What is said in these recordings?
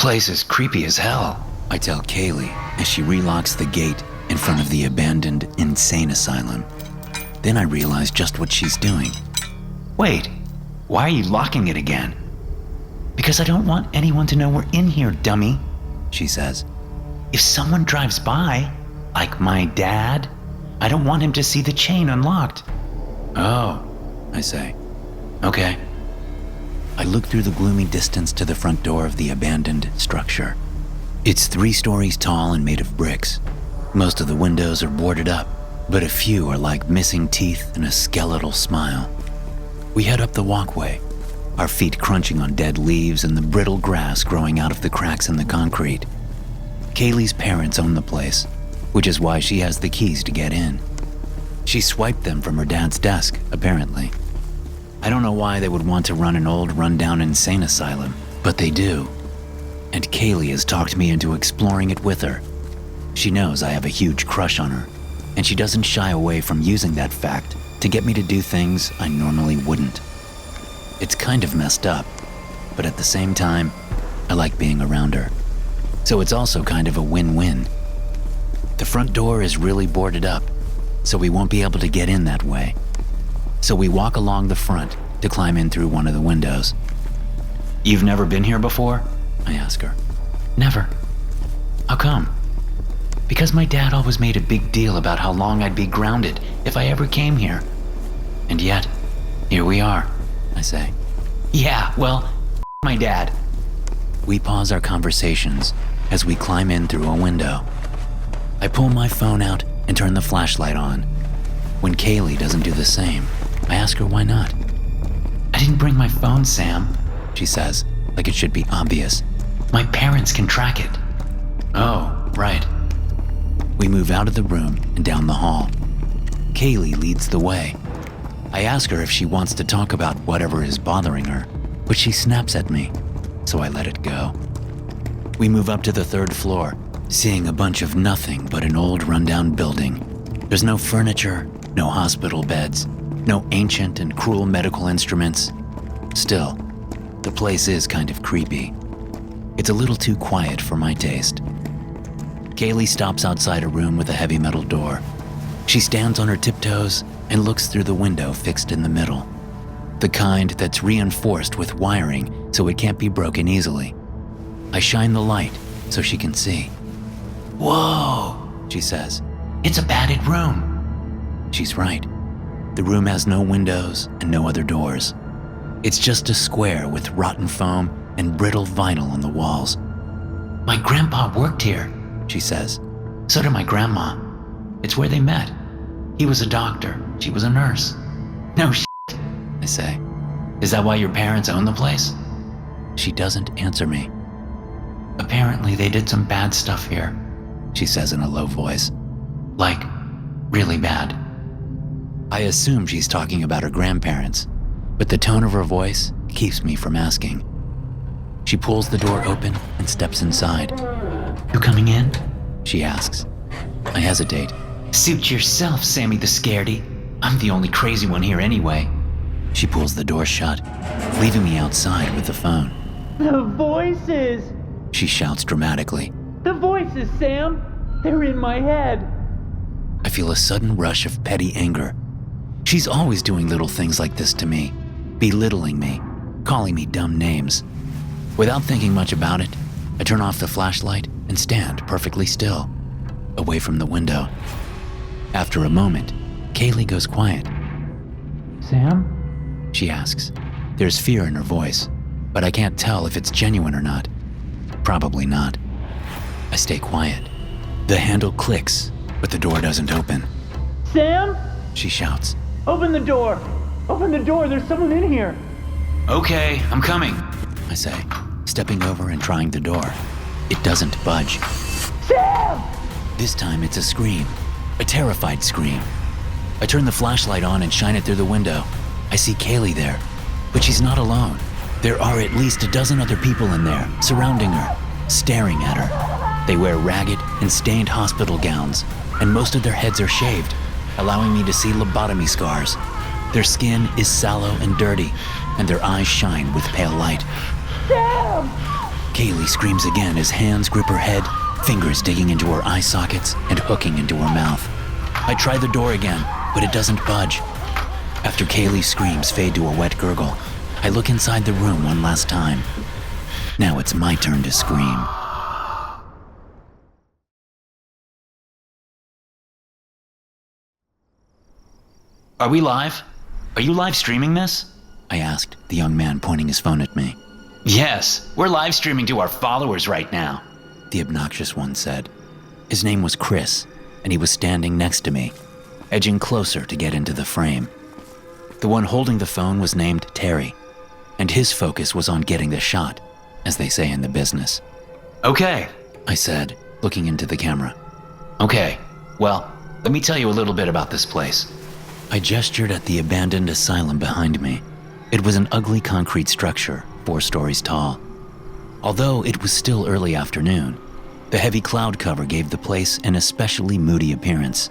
place is creepy as hell, I tell Kaylee as she relocks the gate in front of the abandoned insane asylum. Then I realize just what she's doing. Wait, why are you locking it again? Because I don't want anyone to know we're in here, dummy, she says. If someone drives by, like my dad, I don't want him to see the chain unlocked. Oh, I say. Okay. I look through the gloomy distance to the front door of the abandoned structure. It's 3 stories tall and made of bricks. Most of the windows are boarded up, but a few are like missing teeth and a skeletal smile. We head up the walkway, our feet crunching on dead leaves and the brittle grass growing out of the cracks in the concrete. Kaylee's parents own the place, which is why she has the keys to get in. She swiped them from her dad's desk, apparently. I don't know why they would want to run an old, run-down insane asylum, but they do. And Kaylee has talked me into exploring it with her. She knows I have a huge crush on her, and she doesn't shy away from using that fact to get me to do things I normally wouldn't. It's kind of messed up, but at the same time, I like being around her. So it's also kind of a win-win. The front door is really boarded up, so we won't be able to get in that way. So we walk along the front to climb in through one of the windows. You've never been here before? I ask her. Never. How come? Because my dad always made a big deal about how long I'd be grounded if I ever came here. And yet, here we are, I say. Yeah, well, my dad. We pause our conversations as we climb in through a window. I pull my phone out and turn the flashlight on. When Kaylee doesn't do the same, I ask her why not. I didn't bring my phone, Sam, she says, like it should be obvious. My parents can track it. Oh, right. We move out of the room and down the hall. Kaylee leads the way. I ask her if she wants to talk about whatever is bothering her, but she snaps at me, so I let it go. We move up to the 3rd floor, seeing a bunch of nothing but an old rundown building. There's no furniture, no hospital beds, no ancient and cruel medical instruments. Still, the place is kind of creepy. It's a little too quiet for my taste. Kaylee stops outside a room with a heavy metal door. She stands on her tiptoes and looks through the window fixed in the middle. The kind that's reinforced with wiring so it can't be broken easily. I shine the light so she can see. Whoa, she says. It's a padded room. She's right. The room has no windows and no other doors. It's just a square with rotten foam and brittle vinyl on the walls. My grandpa worked here, she says. So did my grandma. It's where they met. He was a doctor. She was a nurse. No shit, I say. Is that why your parents own the place? She doesn't answer me. Apparently they did some bad stuff here, she says in a low voice. Like, really bad. I assume she's talking about her grandparents, but the tone of her voice keeps me from asking. She pulls the door open and steps inside. You coming in? She asks. I hesitate. Suit yourself, Sammy the Scaredy. I'm the only crazy one here anyway. She pulls the door shut, leaving me outside with the phone. The voices! She shouts dramatically. The voices, Sam! They're in my head! I feel a sudden rush of petty anger. She's always doing little things like this to me, belittling me, calling me dumb names. Without thinking much about it, I turn off the flashlight and stand perfectly still, away from the window. After a moment, Kaylee goes quiet. Sam? She asks. There's fear in her voice, but I can't tell if it's genuine or not. Probably not. I stay quiet. The handle clicks, but the door doesn't open. Sam? She shouts. Open the door! Open the door, there's someone in here! Okay, I'm coming, I say, stepping over and trying the door. It doesn't budge. Sam! This time it's a scream, a terrified scream. I turn the flashlight on and shine it through the window. I see Kaylee there, but she's not alone. There are at least a dozen other people in there, surrounding her, staring at her. They wear ragged and stained hospital gowns, and most of their heads are shaved, allowing me to see lobotomy scars. Their skin is sallow and dirty, and their eyes shine with pale light. Sam! Kaylee screams again as hands grip her head, fingers digging into her eye sockets and hooking into her mouth. I try the door again, but it doesn't budge. After Kaylee's screams fade to a wet gurgle, I look inside the room one last time. Now it's my turn to scream. Are we live? Are you live streaming this? I asked, the young man pointing his phone at me. Yes, we're live streaming to our followers right now. The obnoxious one said. His name was Chris, and he was standing next to me, edging closer to get into the frame. The one holding the phone was named Terry, and his focus was on getting the shot, as they say in the business. Okay, I said, looking into the camera. Okay, well, let me tell you a little bit about this place. I gestured at the abandoned asylum behind me. It was an ugly concrete structure, 4 stories tall. Although it was still early afternoon, the heavy cloud cover gave the place an especially moody appearance.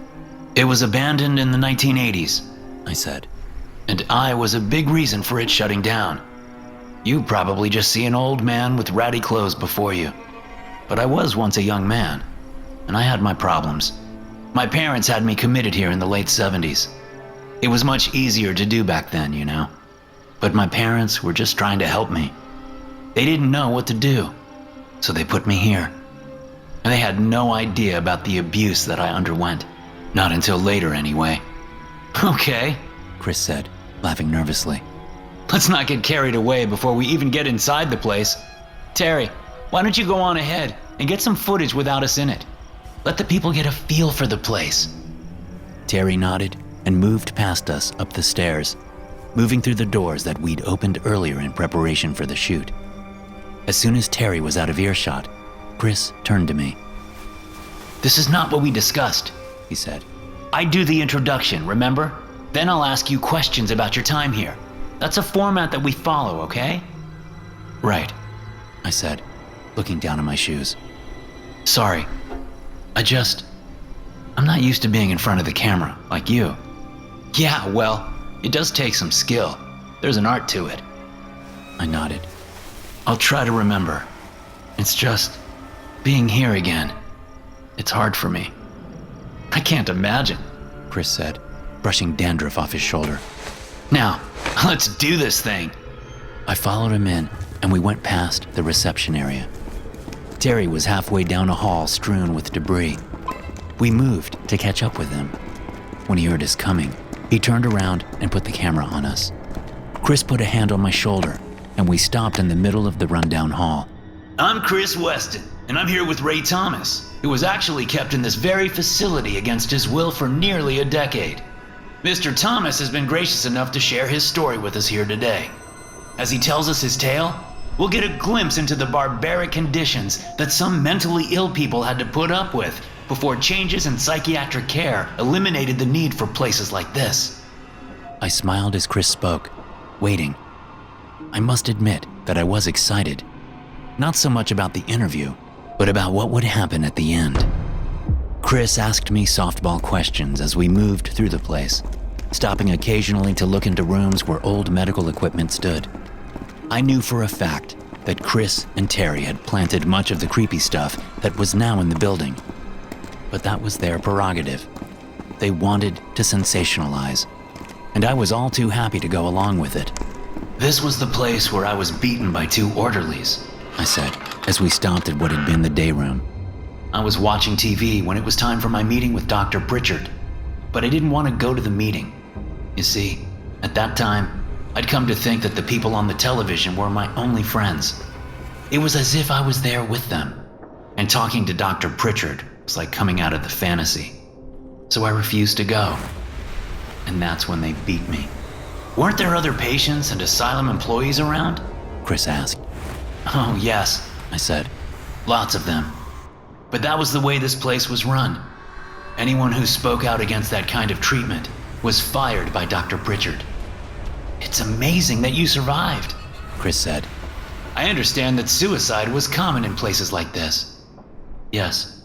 It was abandoned in the 1980s, I said. And I was a big reason for it shutting down. You probably just see an old man with ratty clothes before you. But I was once a young man, and I had my problems. My parents had me committed here in the late 70s. It was much easier to do back then, you know. But my parents were just trying to help me. They didn't know what to do, so they put me here. And they had no idea about the abuse that I underwent. Not until later, anyway. Okay, Chris said, laughing nervously. Let's not get carried away before we even get inside the place. Terry, why don't you go on ahead and get some footage without us in it? Let the people get a feel for the place. Terry nodded and moved past us up the stairs, moving through the doors that we'd opened earlier in preparation for the shoot. As soon as Terry was out of earshot, Chris turned to me. This is not what we discussed, he said. I do the introduction, remember? Then I'll ask you questions about your time here. That's a format that we follow, okay? Right, I said, looking down at my shoes. Sorry, I'm not used to being in front of the camera, like you. Yeah, well, it does take some skill. There's an art to it. I nodded. I'll try to remember. It's just, being here again, it's hard for me. I can't imagine, Chris said, brushing dandruff off his shoulder. Now, let's do this thing. I followed him in, and we went past the reception area. Terry was halfway down a hall strewn with debris. We moved to catch up with him. When he heard us coming, he turned around and put the camera on us. Chris put a hand on my shoulder, and we stopped in the middle of the rundown hall. I'm Chris Weston, and I'm here with Ray Thomas, who was actually kept in this very facility against his will for nearly a decade. Mr. Thomas has been gracious enough to share his story with us here today. As he tells us his tale, we'll get a glimpse into the barbaric conditions that some mentally ill people had to put up with before changes in psychiatric care eliminated the need for places like this. I smiled as Chris spoke, waiting. I must admit that I was excited. Not so much about the interview, but about what would happen at the end. Chris asked me softball questions as we moved through the place, stopping occasionally to look into rooms where old medical equipment stood. I knew for a fact that Chris and Terry had planted much of the creepy stuff that was now in the building. But that was their prerogative. They wanted to sensationalize, and I was all too happy to go along with it. This was the place where I was beaten by 2 orderlies, I said, as we stopped at what had been the day room. I was watching TV when it was time for my meeting with Dr. Pritchard, but I didn't want to go to the meeting. You see, at that time, I'd come to think that the people on the television were my only friends. It was as if I was there with them, and talking to Dr. Pritchard was like coming out of the fantasy. So I refused to go, and that's when they beat me. Weren't there other patients and asylum employees around? Chris asked. Oh, yes, I said. Lots of them. But that was the way this place was run. Anyone who spoke out against that kind of treatment was fired by Dr. Pritchard. It's amazing that you survived, Chris said. I understand that suicide was common in places like this. Yes,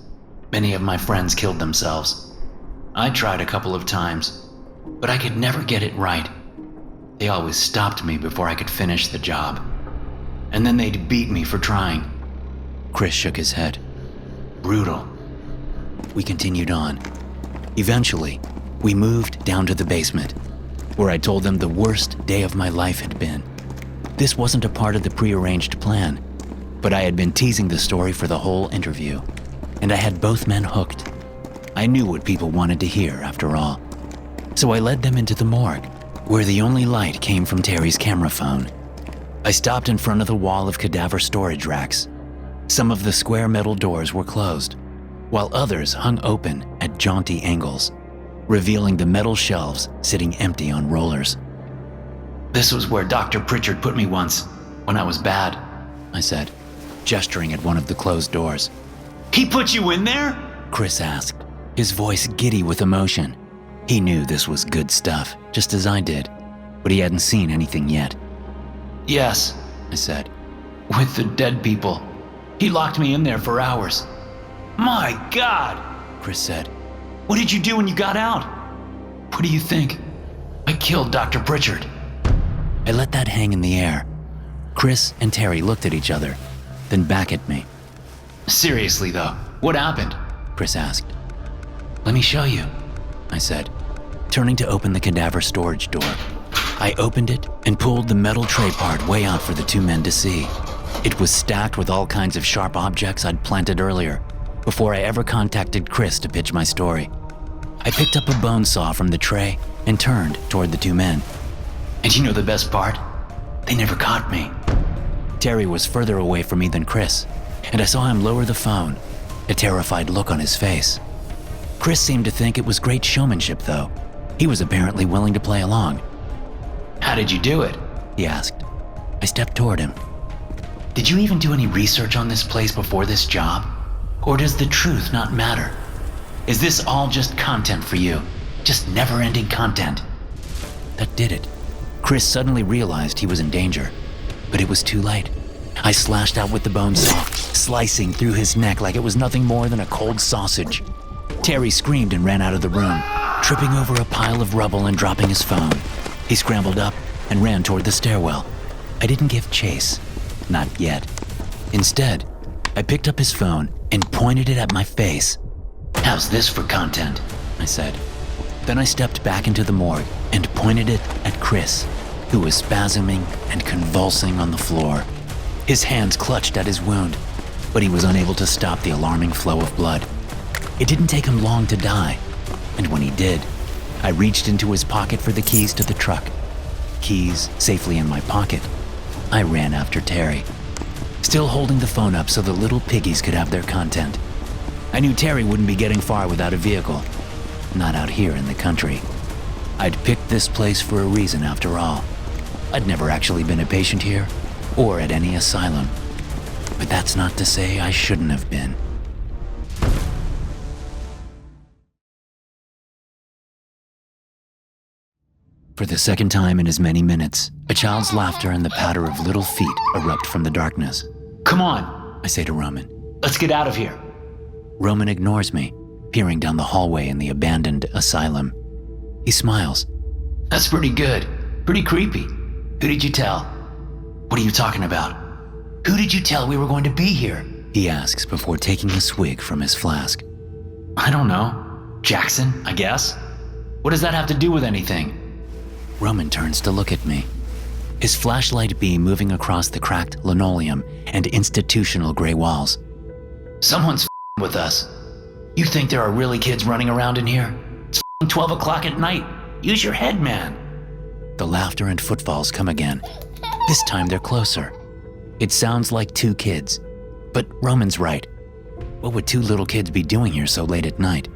many of my friends killed themselves. I tried a couple of times, but I could never get it right. They always stopped me before I could finish the job. And then they'd beat me for trying. Chris shook his head. Brutal. We continued on. Eventually, we moved down to the basement, where I told them the worst day of my life had been. This wasn't a part of the prearranged plan, but I had been teasing the story for the whole interview, and I had both men hooked. I knew what people wanted to hear, after all. So I led them into the morgue, where the only light came from Terry's camera phone. I stopped in front of the wall of cadaver storage racks. Some of the square metal doors were closed, while others hung open at jaunty angles, revealing the metal shelves sitting empty on rollers. This was where Dr. Pritchard put me once, when I was bad, I said, gesturing at one of the closed doors. He put you in there? Chris asked, his voice giddy with emotion. He knew this was good stuff, just as I did, but he hadn't seen anything yet. Yes, I said. With the dead people. He locked me in there for hours. My God, Chris said. What did you do when you got out? What do you think? I killed Dr. Pritchard. I let that hang in the air. Chris and Terry looked at each other, then back at me. Seriously though, what happened? Chris asked. Let me show you, I said, turning to open the cadaver storage door. I opened it and pulled the metal tray part way out for the two men to see. It was stacked with all kinds of sharp objects I'd planted earlier, before I ever contacted Chris to pitch my story. I picked up a bone saw from the tray and turned toward the two men. And you know the best part? They never caught me. Terry was further away from me than Chris, and I saw him lower the phone, a terrified look on his face. Chris seemed to think it was great showmanship, though. He was apparently willing to play along. How did you do it? He asked. I stepped toward him. Did you even do any research on this place before this job? Or does the truth not matter? Is this all just content for you? Just never-ending content? That did it. Chris suddenly realized he was in danger, but it was too late. I slashed out with the bone saw, slicing through his neck like it was nothing more than a cold sausage. Terry screamed and ran out of the room, tripping over a pile of rubble and dropping his phone. He scrambled up and ran toward the stairwell. I didn't give chase. Not yet. Instead, I picked up his phone and pointed it at my face. How's this for content? I said. Then I stepped back into the morgue and pointed it at Chris, who was spasming and convulsing on the floor. His hands clutched at his wound, but he was unable to stop the alarming flow of blood. It didn't take him long to die, and when he did, I reached into his pocket for the keys to the truck. Keys safely in my pocket, I ran after Terry, still holding the phone up so the little piggies could have their content. I knew Terry wouldn't be getting far without a vehicle, not out here in the country. I'd picked this place for a reason after all. I'd never actually been a patient here, or at any asylum. But that's not to say I shouldn't have been. For the second time in as many minutes, a child's laughter and the patter of little feet erupt from the darkness. Come on, I say to Roman. Let's get out of here. Roman ignores me, peering down the hallway in the abandoned asylum. He smiles. That's pretty good. Pretty creepy. Who did you tell? What are you talking about? Who did you tell we were going to be here? He asks before taking a swig from his flask. I don't know. Jackson, I guess. What does that have to do with anything? Roman turns to look at me, his flashlight beam moving across the cracked linoleum and institutional gray walls. Someone's f***ing with us. You think there are really kids running around in here? It's f***ing 12 o'clock at night. Use your head, man. The laughter and footfalls come again. This time they're closer. It sounds like two kids, but Roman's right. What would two little kids be doing here so late at night?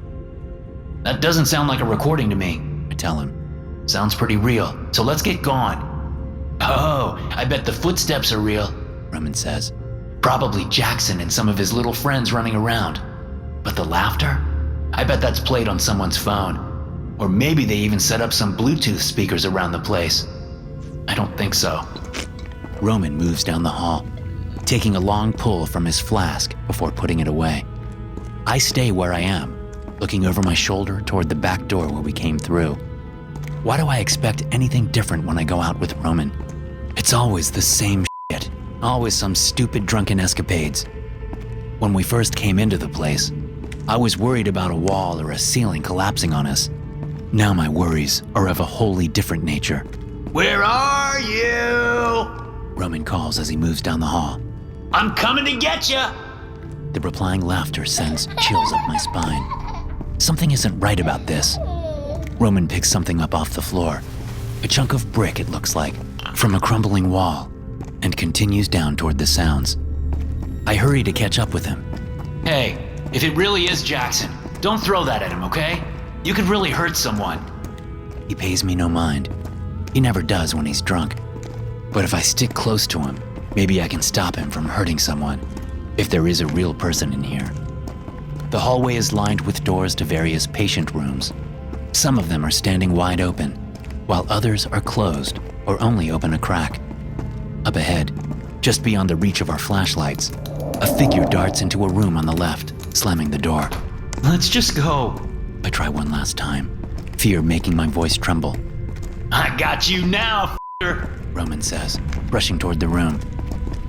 That doesn't sound like a recording to me, I tell him. Sounds pretty real, so let's get going. Oh, I bet the footsteps are real, Roman says. Probably Jackson and some of his little friends running around. But the laughter? I bet that's played on someone's phone. Or maybe they even set up some Bluetooth speakers around the place. I don't think so. Roman moves down the hall, taking a long pull from his flask before putting it away. I stay where I am, looking over my shoulder toward the back door where we came through. Why do I expect anything different when I go out with Roman? It's always the same shit. Always some stupid drunken escapades. When we first came into the place, I was worried about a wall or a ceiling collapsing on us. Now my worries are of a wholly different nature. Where are you? Roman calls as he moves down the hall. I'm coming to get ya! The replying laughter sends chills up my spine. Something isn't right about this. Roman picks something up off the floor. A chunk of brick, it looks like, from a crumbling wall, and continues down toward the sounds. I hurry to catch up with him. Hey, if it really is Jackson, don't throw that at him, okay? You could really hurt someone. He pays me no mind. He never does when he's drunk. But if I stick close to him, maybe I can stop him from hurting someone, if there is a real person in here. The hallway is lined with doors to various patient rooms. Some of them are standing wide open, while others are closed or only open a crack. Up ahead, just beyond the reach of our flashlights, a figure darts into a room on the left, slamming the door. Let's just go. I try one last time, fear making my voice tremble. I got you now, f***er, Roman says, rushing toward the room.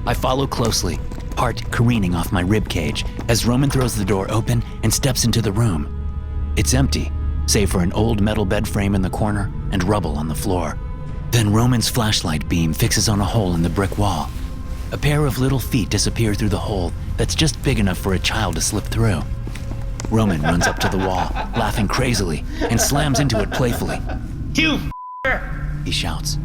I follow closely, heart careening off my ribcage as Roman throws the door open and steps into the room. It's empty, save for an old metal bed frame in the corner and rubble on the floor. Then Roman's flashlight beam fixes on a hole in the brick wall. A pair of little feet disappear through the hole that's just big enough for a child to slip through. Roman runs up to the wall, laughing crazily, and slams into it playfully. You f***er! He shouts.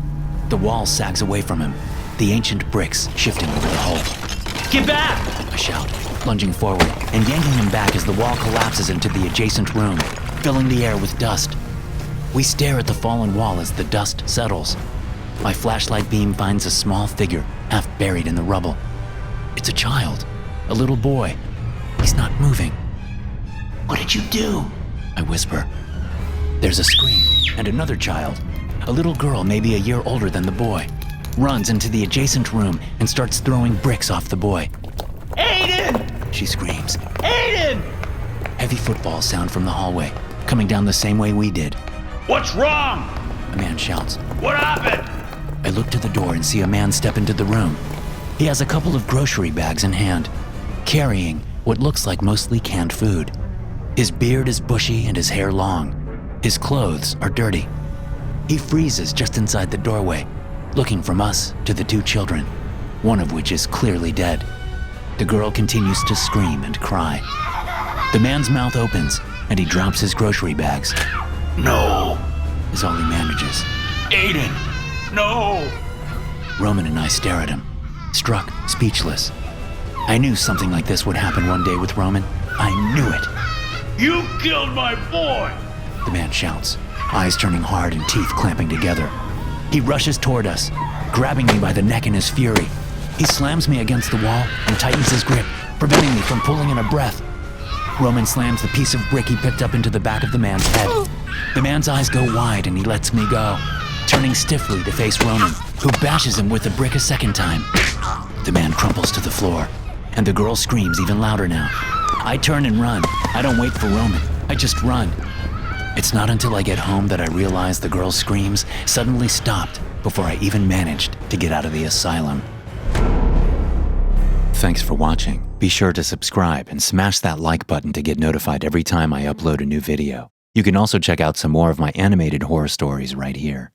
The wall sags away from him, the ancient bricks shifting over the hole. Get back! I shout, lunging forward and yanking him back as the wall collapses into the adjacent room, filling the air with dust. We stare at the fallen wall as the dust settles. My flashlight beam finds a small figure, half buried in the rubble. It's a child, a little boy. He's not moving. What did you do? I whisper. There's a scream, and another child, a little girl maybe a year older than the boy, runs into the adjacent room and starts throwing bricks off the boy. Aiden! She screams. Aiden! Heavy footfalls sound from the hallway, coming down the same way we did. What's wrong? A man shouts. What happened? I look to the door and see a man step into the room. He has a couple of grocery bags in hand, carrying what looks like mostly canned food. His beard is bushy and his hair long. His clothes are dirty. He freezes just inside the doorway, looking from us to the two children, one of which is clearly dead. The girl continues to scream and cry. The man's mouth opens and he drops his grocery bags. No. Is all he manages. Aiden! No! Roman and I stare at him, struck, speechless. I knew something like this would happen one day with Roman. I knew it. You killed my boy! The man shouts, eyes turning hard and teeth clamping together. He rushes toward us, grabbing me by the neck in his fury. He slams me against the wall and tightens his grip, preventing me from pulling in a breath. Roman slams the piece of brick he picked up into the back of the man's head. The man's eyes go wide and he lets me go, turning stiffly to face Roman, who bashes him with the brick a second time. The man crumples to the floor, and the girl screams even louder now. I turn and run. I don't wait for Roman. I just run. It's not until I get home that I realize the girl's screams suddenly stopped before I even managed to get out of the asylum. Thanks for watching. Be sure to subscribe and smash that like button to get notified every time I upload a new video. You can also check out some more of my animated horror stories right here.